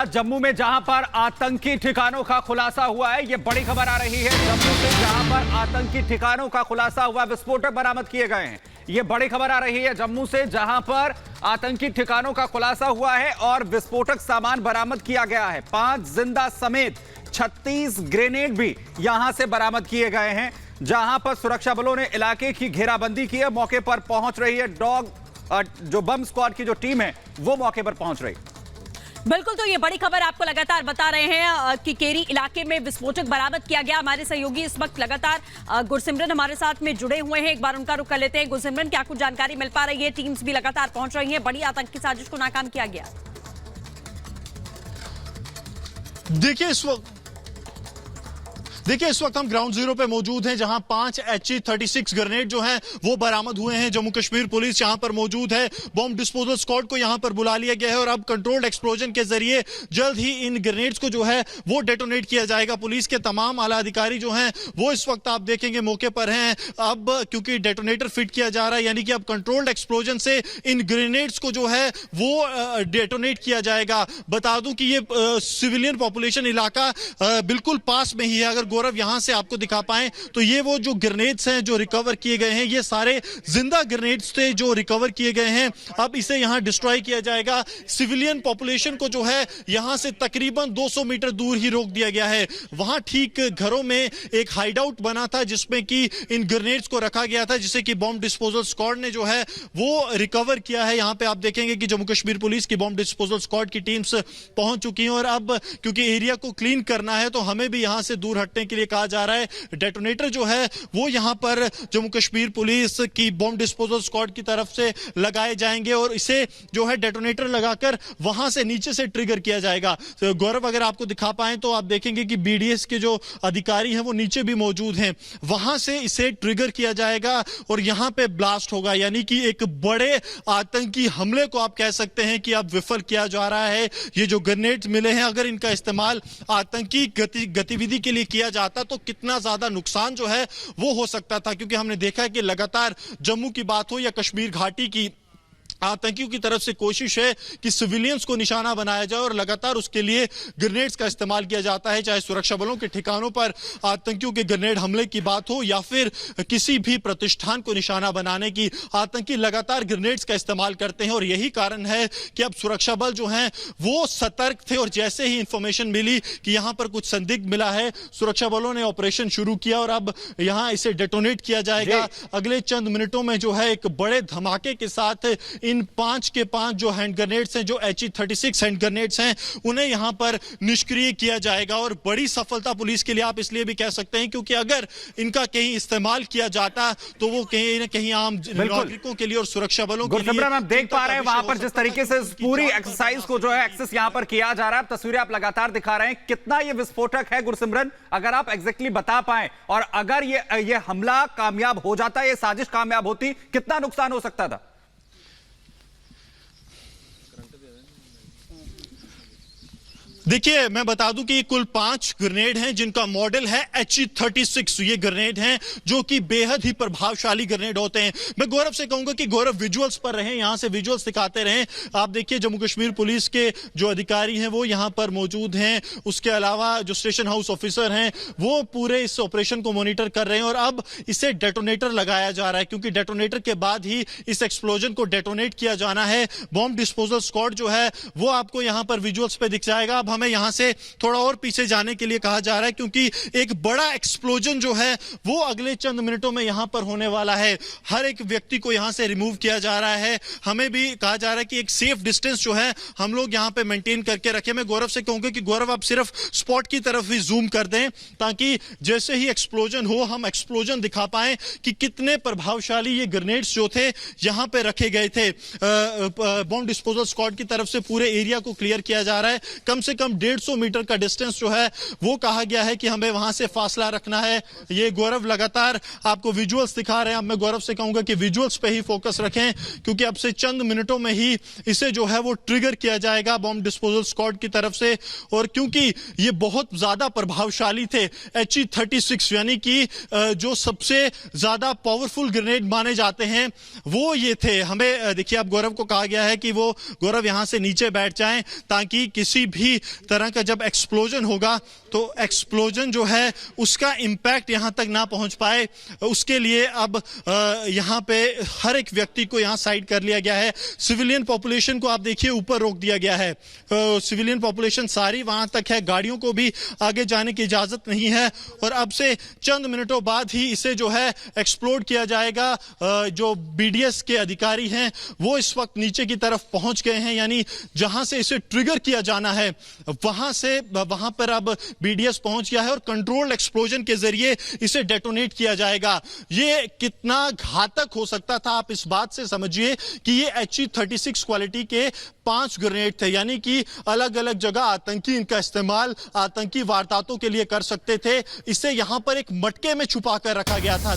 जम्मू में जहां पर आतंकी ठिकानों का खुलासा हुआ है, ये बड़ी खबर आ रही है। जम्मू से जहां पर आतंकी ठिकानों का खुलासा हुआ, विस्फोटक बरामद किए गए हैं। ये बड़ी खबर आ रही है जम्मू से, जहां पर आतंकी ठिकानों का खुलासा हुआ है और विस्फोटक सामान बरामद किया गया है। 5 जिंदा समेत 36 ग्रेनेड भी यहां से बरामद किए गए हैं, जहां पर सुरक्षा बलों ने इलाके की घेराबंदी की है। मौके पर पहुंच रही है डॉग, जो बम स्क्वाड की जो टीम है वो मौके पर पहुंच रही। बिल्कुल, तो ये बड़ी खबर आपको लगातार बता रहे हैं कि केरी इलाके में विस्फोटक बरामद किया गया। हमारे सहयोगी इस वक्त लगातार गुरसिमरन हमारे साथ में जुड़े हुए हैं, एक बार उनका रुख कर लेते हैं। गुरसिमरन, क्या कुछ जानकारी मिल पा रही है? टीम्स भी लगातार पहुंच रही हैं, बड़ी आतंकी साजिश को नाकाम किया गया। देखिए इस वक्त हम ग्राउंड जीरो पे मौजूद हैं, जहां 5 HE-36 ग्रेनेड जो हैं वो बरामद हुए हैं। जम्मू कश्मीर पुलिस यहां पर मौजूद है। बॉम्ब डिस्पोजल स्क्वाड को यहां पर बुला लिया गया है और अब कंट्रोल्ड एक्सप्लोजन के जरिए जल्द ही इन ग्रेनेड्स को जो है वो डेटोनेट किया जाएगा। पुलिस के तमाम आला अधिकारी जो हैं वो इस वक्त आप देखेंगे मौके पर हैं। अब क्योंकि डेटोनेटर फिट किया जा रहा है, यानी कि अब कंट्रोल्ड एक्सप्लोजन से इन ग्रेनेड्स को जो है वो डेटोनेट किया जाएगा। बता दूं कि ये सिविलियन पॉपुलेशन इलाका बिल्कुल पास में ही है। अगर गौरव यहां से आपको दिखा पाए तो ये वो जो ग्रेनेड्स हैं जो रिकवर किए गए हैं, ये सारे जिंदा ग्रेनेड्स थे जो रिकवर किए गए हैं। अब इसे यहां डिस्ट्रॉय किया जाएगा। सिविलियन पॉपुलेशन को जो है यहां से तकरीबन 200 मीटर दूर ही रोक दिया गया है। वहां ठीक घरों में एक हाइडआउट बना था जिसमें कि इन ग्रेनेड्स को रखा गया था, जिसे कि बॉम्ब डिस्पोजल स्क्वाड ने जो है वो रिकवर किया है। यहां पे आप देखेंगे कि जम्मू कश्मीर पुलिस की बॉम्ब डिस्पोजल स्क्वाड की टीम्स पहुंच चुकी हैं और अब क्योंकि एरिया को क्लीन करना है तो हमें भी यहां से दूर हटने के लिए कहा जा रहा है। डेटोनेटर जो है वो यहां पर जम्मू कश्मीर पुलिस की बॉम्ब डिस्पोजल स्क्वाड की तरफ से लगाए जाएंगे और इसे जो है डेटोनेटर लगाकर वहां से नीचे से ट्रिगर किया जाएगा। तो गौरव, अगर आपको दिखा पाए तो आप देखेंगे कि BDS के जो अधिकारी हैं वो नीचे भी मौजूद हैं। वहां से इसे ट्रिगर किया जाएगा और यहां पे ब्लास्ट होगा, यानी कि एक बड़े आतंकी हमले को आप कह सकते हैं कि अब विफल किया जा रहा है। ये जो ग्रेनेड्स मिले हैं, अगर इनका इस्तेमाल आतंकी गतिविधि के लिए किया जाता तो कितना ज्यादा नुकसान जो है वो हो सकता था, क्योंकि हमने देखा है कि लगातार जम्मू की बात हो या कश्मीर घाटी की, आतंकियों की तरफ से कोशिश है कि सिविलियंस को निशाना बनाया जाए और लगातार उसके लिए ग्रेनेड्स का इस्तेमाल किया जाता है। चाहे सुरक्षा बलों के ठिकानों पर आतंकियों के ग्रेनेड हमले की बात हो या फिर किसी भी प्रतिष्ठान को निशाना बनाने की, आतंकी लगातार ग्रेनेड्स का इस्तेमाल करते हैं। और यही कारण है कि अब सुरक्षा बल जो हैं वो सतर्क थे और जैसे ही इंफॉर्मेशन मिली कि यहां पर कुछ संदिग्ध मिला है, सुरक्षा बलों ने ऑपरेशन शुरू किया और अब यहां इसे डेटोनेट किया जाएगा। अगले चंद मिनटों में जो है एक बड़े धमाके के साथ इन 5 के 5 जो हैंड ग्रेनेड्स हैं, जो HE-36 हैंड ग्रेनेड्स हैं, उन्हें यहां पर निष्क्रिय किया जाएगा। और बड़ी सफलता पुलिस के लिए आप इसलिए भी कह सकते हैं क्योंकि अगर इनका कहीं इस्तेमाल किया जाता तो वो कहीं न कहीं आम नागरिकों के लिए और सुरक्षा बलों के लिए। आप देख पा रहे हैं वहां पर जिस तरीके से पूरी एक्सरसाइज को जो है एक्सेस यहां पर किया जा रहा है। तस्वीरें आप लगातार दिखा रहे हैं। कितना ये विस्फोटक है गुरसिमरन, अगर आप एग्जैक्टली बता पाए, और अगर ये हमला कामयाब हो जाता, ये साजिश कामयाब होती, कितना नुकसान हो सकता था? देखिए मैं बता दूं कि कुल 5 ग्रेनेड हैं जिनका मॉडल है HE-36। ये ग्रेनेड हैं जो कि बेहद ही प्रभावशाली ग्रेनेड होते हैं। मैं गौरव से कहूंगा कि गौरव विजुअल्स पर रहें, यहां से विजुअल्स दिखाते रहें। आप देखिए जम्मू कश्मीर पुलिस के जो अधिकारी हैं वो यहां पर मौजूद हैं, उसके अलावा जो स्टेशन हाउस ऑफिसर हैं वो पूरे इस ऑपरेशन को मॉनिटर कर रहे हैं। और अब इसे डेटोनेटर लगाया जा रहा है क्योंकि डेटोनेटर के बाद ही इस एक्सप्लोजन को डेटोनेट किया जाना है। बॉम्ब डिस्पोजल स्क्वाड जो है वो आपको यहां पर विजुअल्स पे दिख जाएगा। अब हमें यहां से थोड़ा और पीछे जाने के लिए कहा जा रहा है क्योंकि एक बड़ा एक्सप्लोजन जो है वो अगले चंद मिनटों में यहां पर होने वाला है। हर एक व्यक्ति को यहां से रिमूव किया जा रहा है। हमें भी कहा जा रहा है कि एक सेफ डिस्टेंस जो है हम लोग यहां पे मेंटेन करके रखें। मैं गौरव से कहूंगा कि गौरव आप सिर्फ स्पॉट की तरफ ही जूम कर दें ताकि जैसे ही एक्सप्लोजन हो हम एक्सप्लोजन दिखा पाए कि कितने प्रभावशाली ये ग्रेनेड्स जो थे यहां पे रखे गए थे। बॉम्ब डिस्पोजल स्क्वाड की तरफ से पूरे एरिया को क्लियर किया जा रहा है। कम से कम 150 मीटर का डिस्टेंस जो है वो कहा गया है कि हमें वहां से फासला रखना है। ये गौरव लगातार आपको विजुअल्स दिखा रहे हैं। अब मैं गौरव से कहूंगा कि विजुअल्स पे ही फोकस रखें क्योंकि अब से चंद मिनटों में ही इसे जो है वो ट्रिगर किया जाएगा बॉम्ब डिस्पोजल स्क्वाड की तरफ से। और क्योंकि ये बहुत ज्यादा प्रभावशाली थे, HE-36 यानी कि जो सबसे ज्यादा पावरफुल ग्रेनेड माने जाते हैं वो ये थे। हमें देखिए अब गौरव को कहा गया है कि वो गौरव यहां से नीचे बैठ जाएं ताकि किसी भी तरह का जब एक्सप्लोजन होगा तो एक्सप्लोजन जो है उसका इम्पैक्ट यहाँ तक ना पहुँच पाए, उसके लिए अब यहाँ पे हर एक व्यक्ति को यहाँ साइड कर लिया गया है। सिविलियन पॉपुलेशन को आप देखिए ऊपर रोक दिया गया है, सिविलियन पॉपुलेशन सारी वहां तक है, गाड़ियों को भी आगे जाने की इजाजत नहीं है और अब से चंद मिनटों बाद ही इसे जो है एक्सप्लोड किया जाएगा। जो बीडीएस के अधिकारी हैं वो इस वक्त नीचे की तरफ पहुंच गए हैं, यानी जहां से इसे ट्रिगर किया जाना है वहां पर अब बीडीएस पहुंच गया है और कंट्रोल्ड एक्सप्लोजन के जरिए इसे डेटोनेट किया जाएगा। ये कितना घातक हो सकता था आप इस बात से समझिए कि ये HE-36 क्वालिटी के 5 ग्रेनेड थे, यानी कि अलग अलग जगह आतंकी इनका इस्तेमाल आतंकी वारदातों के लिए कर सकते थे। इसे यहां पर एक मटके में छुपा कर रखा गया था।